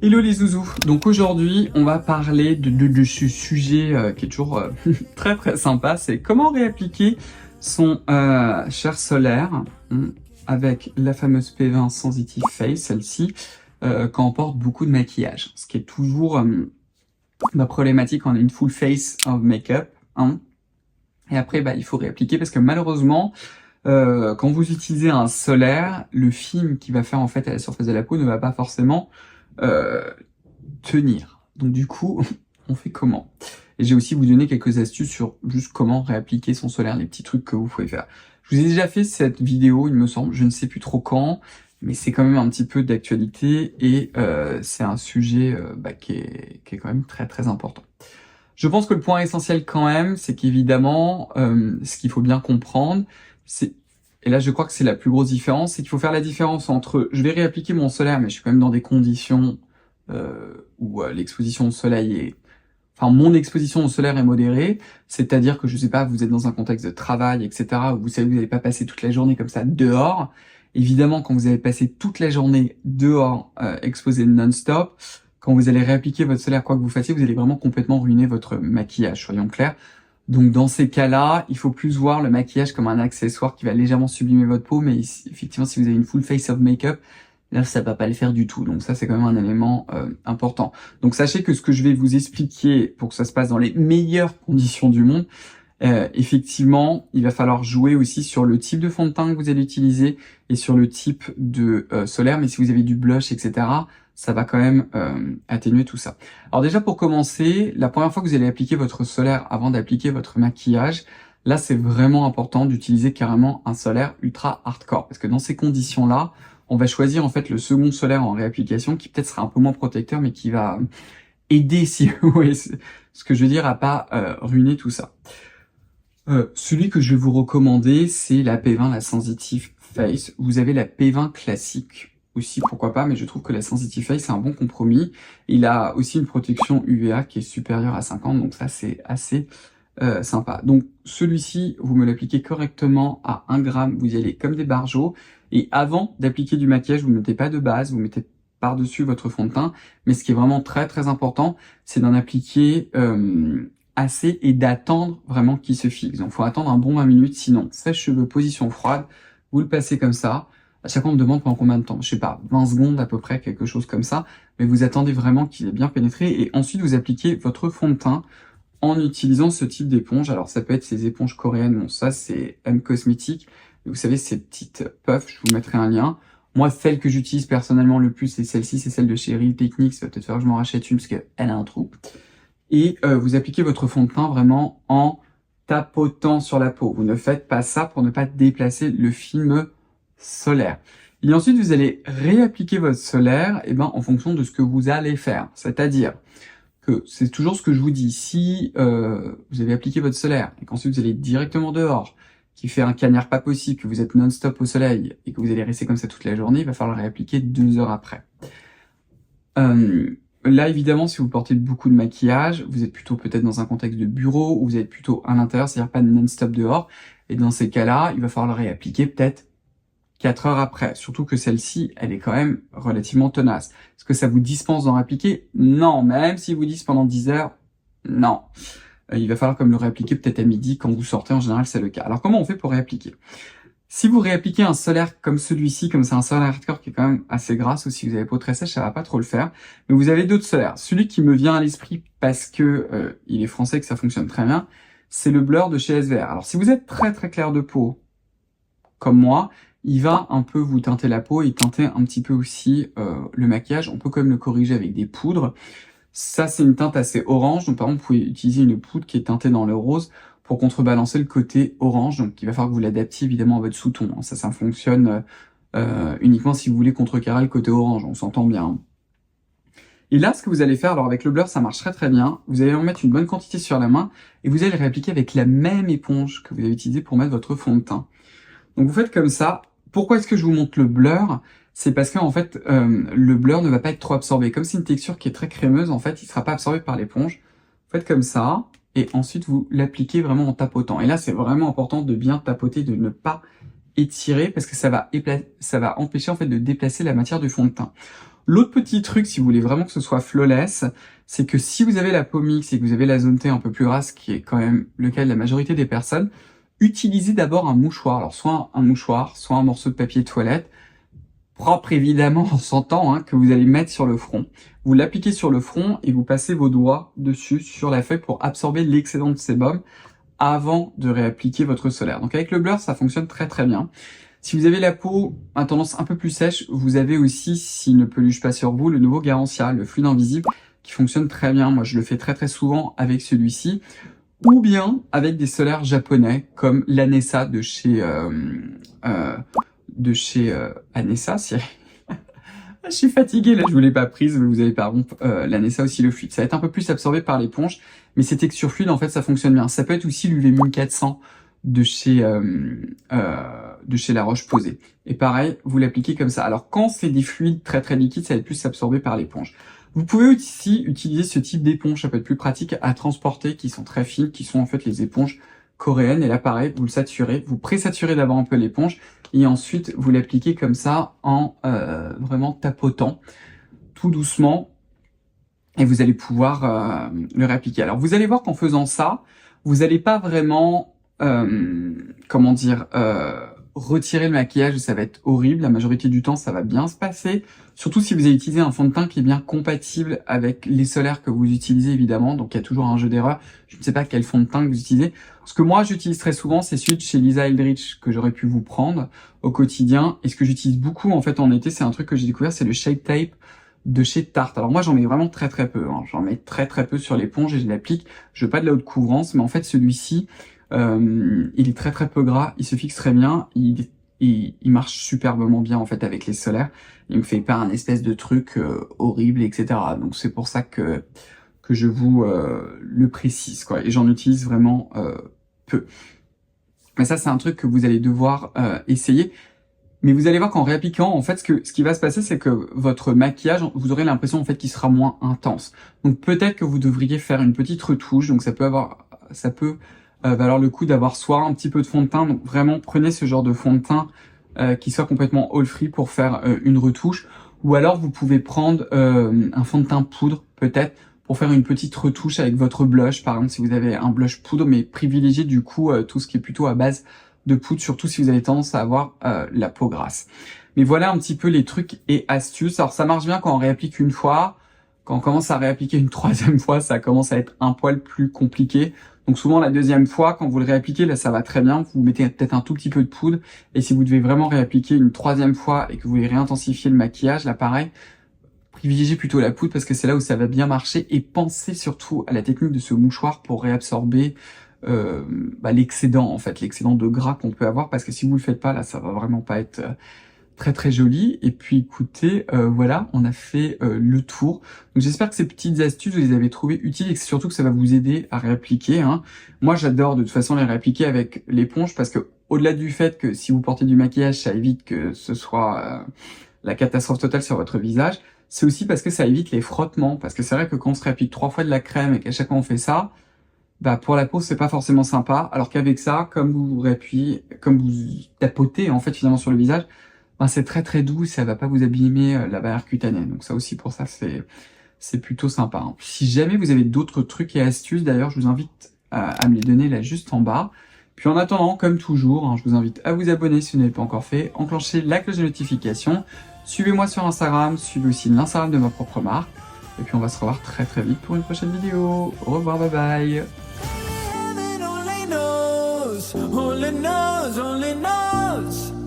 Hello les zouzous. Donc aujourd'hui, on va parler de ce sujet qui est toujours très très sympa, c'est comment réappliquer son chair solaire avec la fameuse P20 Sensitive Face, celle-ci, quand on porte beaucoup de maquillage. Ce qui est toujours la problématique quand on a une full face of make-up. Et après, il faut réappliquer parce que malheureusement, quand vous utilisez un solaire, le film qui va faire en fait à la surface de la peau ne va pas forcément tenir. Donc du coup, on fait comment? Et j'ai aussi vous donner quelques astuces sur juste comment réappliquer son solaire, les petits trucs que vous pouvez faire. Je vous ai déjà fait cette vidéo, il me semble, je ne sais plus trop quand, mais c'est quand même un petit peu d'actualité et c'est un sujet qui est quand même très très important. Je pense que le point essentiel quand même, c'est qu'évidemment, ce qu'il faut bien comprendre, c'est, et là je crois que c'est la plus grosse différence, c'est qu'il faut faire la différence entre je vais réappliquer mon solaire, mais je suis quand même dans des conditions où l'exposition au soleil est... Enfin, mon exposition au solaire est modérée, c'est-à-dire que, je sais pas, vous êtes dans un contexte de travail, etc., où vous savez que vous n'allez pas passer toute la journée comme ça dehors. Évidemment, quand vous avez passé toute la journée dehors, exposé non-stop, quand vous allez réappliquer votre solaire, quoi que vous fassiez, vous allez vraiment complètement ruiner votre maquillage, soyons clairs. Donc dans ces cas-là, il faut plus voir le maquillage comme un accessoire qui va légèrement sublimer votre peau, mais effectivement, si vous avez une full face of make-up, là, ça va pas le faire du tout. Donc ça, c'est quand même un élément important. Donc sachez que ce que je vais vous expliquer pour que ça se passe dans les meilleures conditions du monde, effectivement, il va falloir jouer aussi sur le type de fond de teint que vous allez utiliser et sur le type de solaire. Mais si vous avez du blush, etc., ça va quand même atténuer tout ça. Alors déjà, pour commencer, la première fois que vous allez appliquer votre solaire avant d'appliquer votre maquillage, là, c'est vraiment important d'utiliser carrément un solaire ultra hardcore. Parce que dans ces conditions-là, on va choisir en fait le second solaire en réapplication qui peut-être sera un peu moins protecteur mais qui va aider, si vous voyez ce que je veux dire, à pas ruiner tout ça. Celui que je vais vous recommander, c'est la P20, la Sensitive Face. Vous avez la P20 classique aussi, pourquoi pas, mais je trouve que la Sensitive Face, c'est un bon compromis. Il a aussi une protection UVA qui est supérieure à 50, donc ça, c'est assez sympa. Donc, celui-ci, vous me l'appliquez correctement à 1 gramme, vous y allez comme des barjots. Et avant d'appliquer du maquillage, vous ne mettez pas de base, vous mettez par-dessus votre fond de teint. Mais ce qui est vraiment très très important, c'est d'en appliquer assez et d'attendre vraiment qu'il se fixe. Donc, il faut attendre un bon 20 minutes, sinon, sèche-cheveux, position froide, vous le passez comme ça. À chaque fois, on me demande pendant combien de temps. Je sais pas, 20 secondes à peu près, quelque chose comme ça. Mais vous attendez vraiment qu'il ait bien pénétré. Et ensuite, vous appliquez votre fond de teint en utilisant ce type d'éponge. Alors, ça peut être ces éponges coréennes. Bon, ça, c'est M Cosmetics. Vous savez, ces petites puffs, je vous mettrai un lien. Moi, celle que j'utilise personnellement le plus, c'est celle-ci, c'est celle de chez Real Techniques. Ça va peut-être faire que je m'en rachète une parce qu'elle a un trou. Et vous appliquez votre fond de teint vraiment en tapotant sur la peau. Vous ne faites pas ça pour ne pas déplacer le film solaire. Et ensuite, vous allez réappliquer votre solaire en fonction de ce que vous allez faire. C'est-à-dire que c'est toujours ce que je vous dis. Si vous avez appliqué votre solaire et qu'ensuite vous allez directement dehors, qui fait un cagnard pas possible, que vous êtes non-stop au soleil et que vous allez rester comme ça toute la journée, il va falloir le réappliquer 2 heures après. Là, évidemment, si vous portez beaucoup de maquillage, vous êtes plutôt peut-être dans un contexte de bureau ou vous êtes plutôt à l'intérieur, c'est-à-dire pas non-stop dehors. Et dans ces cas-là, il va falloir le réappliquer peut-être 4 heures après. Surtout que celle-ci, elle est quand même relativement tenace. Est-ce que ça vous dispense d'en réappliquer? Non. Même si vous disent pendant 10 heures, non. Il va falloir comme le réappliquer peut-être à midi quand vous sortez. En général, c'est le cas. Alors, comment on fait pour réappliquer? Si vous réappliquez un solaire comme celui-ci, comme c'est un solaire hardcore qui est quand même assez grasse, ou si vous avez peau très sèche, ça va pas trop le faire. Mais vous avez d'autres solaires. Celui qui me vient à l'esprit parce que il est français et que ça fonctionne très bien, c'est le Blur de chez SVR. Alors, si vous êtes très très clair de peau, comme moi, il va un peu vous teinter la peau et teinter un petit peu aussi le maquillage. On peut quand même le corriger avec des poudres. Ça, c'est une teinte assez orange. Donc, par exemple, vous pouvez utiliser une poudre qui est teintée dans le rose pour contrebalancer le côté orange. Donc, il va falloir que vous l'adaptiez évidemment à votre sous-ton. Ça fonctionne uniquement si vous voulez contrecarrer le côté orange. On s'entend bien. Et là, ce que vous allez faire, alors avec le blur, ça marche très très bien. Vous allez en mettre une bonne quantité sur la main et vous allez réappliquer avec la même éponge que vous avez utilisée pour mettre votre fond de teint. Donc, vous faites comme ça. Pourquoi est-ce que je vous montre le blur? C'est parce qu'en fait, le blur ne va pas être trop absorbé. Comme c'est une texture qui est très crémeuse, en fait, il ne sera pas absorbé par l'éponge. Vous faites comme ça, et ensuite vous l'appliquez vraiment en tapotant. Et là, c'est vraiment important de bien tapoter, de ne pas étirer, parce que ça va empêcher en fait de déplacer la matière du fond de teint. L'autre petit truc, si vous voulez vraiment que ce soit flawless, c'est que si vous avez la peau mixte et que vous avez la zone T un peu plus grasse, qui est quand même le cas de la majorité des personnes, utilisez d'abord un mouchoir. Alors soit un mouchoir, soit un morceau de papier toilette, propre évidemment, on s'entend, hein, que vous allez mettre sur le front. Vous l'appliquez sur le front et vous passez vos doigts dessus sur la feuille pour absorber l'excédent de sébum avant de réappliquer votre solaire. Donc avec le blur, ça fonctionne très très bien. Si vous avez la peau à tendance un peu plus sèche, vous avez aussi, s'il ne peluche pas sur vous, le nouveau Garancia, le fluide invisible, qui fonctionne très bien. Moi, je le fais très très souvent avec celui-ci, ou bien avec des solaires japonais, comme l'Anessa de chez Anessa. Je suis fatigué, là, je vous l'ai pas prise, mais vous avez pardon, l'Anessa aussi le fluide. Ça va être un peu plus absorbé par l'éponge, mais ces textures fluides, en fait, ça fonctionne bien. Ça peut être aussi l'UV 1400 de chez La Roche-Posay. Et pareil, vous l'appliquez comme ça. Alors quand c'est des fluides très très liquides, ça va être plus absorbé par l'éponge. Vous pouvez aussi utiliser ce type d'éponge, ça peut être plus pratique à transporter, qui sont très fines, qui sont en fait les éponges coréennes. Et là pareil, vous le saturez, vous pré-saturez d'abord un peu l'éponge, et ensuite vous l'appliquez comme ça en vraiment tapotant, tout doucement, et vous allez pouvoir le réappliquer. Alors vous allez voir qu'en faisant ça, vous n'allez pas vraiment retirer le maquillage, ça va être horrible. La majorité du temps, ça va bien se passer. Surtout si vous avez utilisé un fond de teint qui est bien compatible avec les solaires que vous utilisez, évidemment. Donc, il y a toujours un jeu d'erreur. Je ne sais pas quel fond de teint que vous utilisez. Ce que moi, j'utilise très souvent, c'est celui de chez Lisa Eldridge que j'aurais pu vous prendre au quotidien. Et ce que j'utilise beaucoup, en fait, en été, c'est un truc que j'ai découvert, c'est le Shape Tape de chez Tarte. Alors moi, j'en mets vraiment très très peu. Hein. J'en mets très très peu sur l'éponge et je l'applique. Je veux pas de la haute couvrance, mais en fait, celui-ci, il est très très peu gras, il se fixe très bien, il marche superbement bien en fait avec les solaires, il me fait pas un espèce de truc horrible, etc. Donc c'est pour ça que je vous le précise, quoi. Et j'en utilise vraiment peu. Mais ça c'est un truc que vous allez devoir essayer. Mais vous allez voir qu'en réappliquant, en fait, ce qui va se passer, c'est que votre maquillage, vous aurez l'impression en fait qu'il sera moins intense. Donc peut-être que vous devriez faire une petite retouche. Donc ça peut valoir le coup d'avoir soit un petit peu de fond de teint. Donc vraiment prenez ce genre de fond de teint qui soit complètement all free pour faire une retouche. Ou alors vous pouvez prendre un fond de teint poudre peut-être pour faire une petite retouche avec votre blush. Par exemple si vous avez un blush poudre, mais privilégiez du coup tout ce qui est plutôt à base de poudre, surtout si vous avez tendance à avoir la peau grasse. Mais voilà un petit peu les trucs et astuces. Alors ça marche bien quand on réapplique une fois. Quand on commence à réappliquer une troisième fois, ça commence à être un poil plus compliqué. Donc souvent la deuxième fois, quand vous le réappliquez, là ça va très bien. Vous mettez peut-être un tout petit peu de poudre. Et si vous devez vraiment réappliquer une troisième fois et que vous voulez réintensifier le maquillage, là pareil, privilégiez plutôt la poudre parce que c'est là où ça va bien marcher. Et pensez surtout à la technique de ce mouchoir pour réabsorber l'excédent en fait, l'excédent de gras qu'on peut avoir, parce que si vous le faites pas, là ça va vraiment pas être très très joli. Et puis écoutez, voilà, on a fait le tour. Donc j'espère que ces petites astuces vous les avez trouvées utiles et que surtout que ça va vous aider à réappliquer. Hein. Moi j'adore de toute façon les réappliquer avec l'éponge parce que au-delà du fait que si vous portez du maquillage, ça évite que ce soit la catastrophe totale sur votre visage, c'est aussi parce que ça évite les frottements. Parce que c'est vrai que quand on se réapplique 3 fois de la crème et qu'à chaque fois on fait ça, pour la peau c'est pas forcément sympa, alors qu'avec ça, comme vous réappuyez, comme vous tapotez en fait finalement sur le visage, c'est très très doux, ça va pas vous abîmer la barrière cutanée. Donc ça aussi pour ça c'est plutôt sympa. Hein. Si jamais vous avez d'autres trucs et astuces, d'ailleurs je vous invite à me les donner là juste en bas. Puis en attendant, comme toujours, je vous invite à vous abonner si vous n'avez pas encore fait, enclenchez la cloche de notification, suivez-moi sur Instagram, suivez aussi l'Instagram de ma propre marque. Et puis on va se revoir très très vite pour une prochaine vidéo. Au revoir, bye bye. Only knows.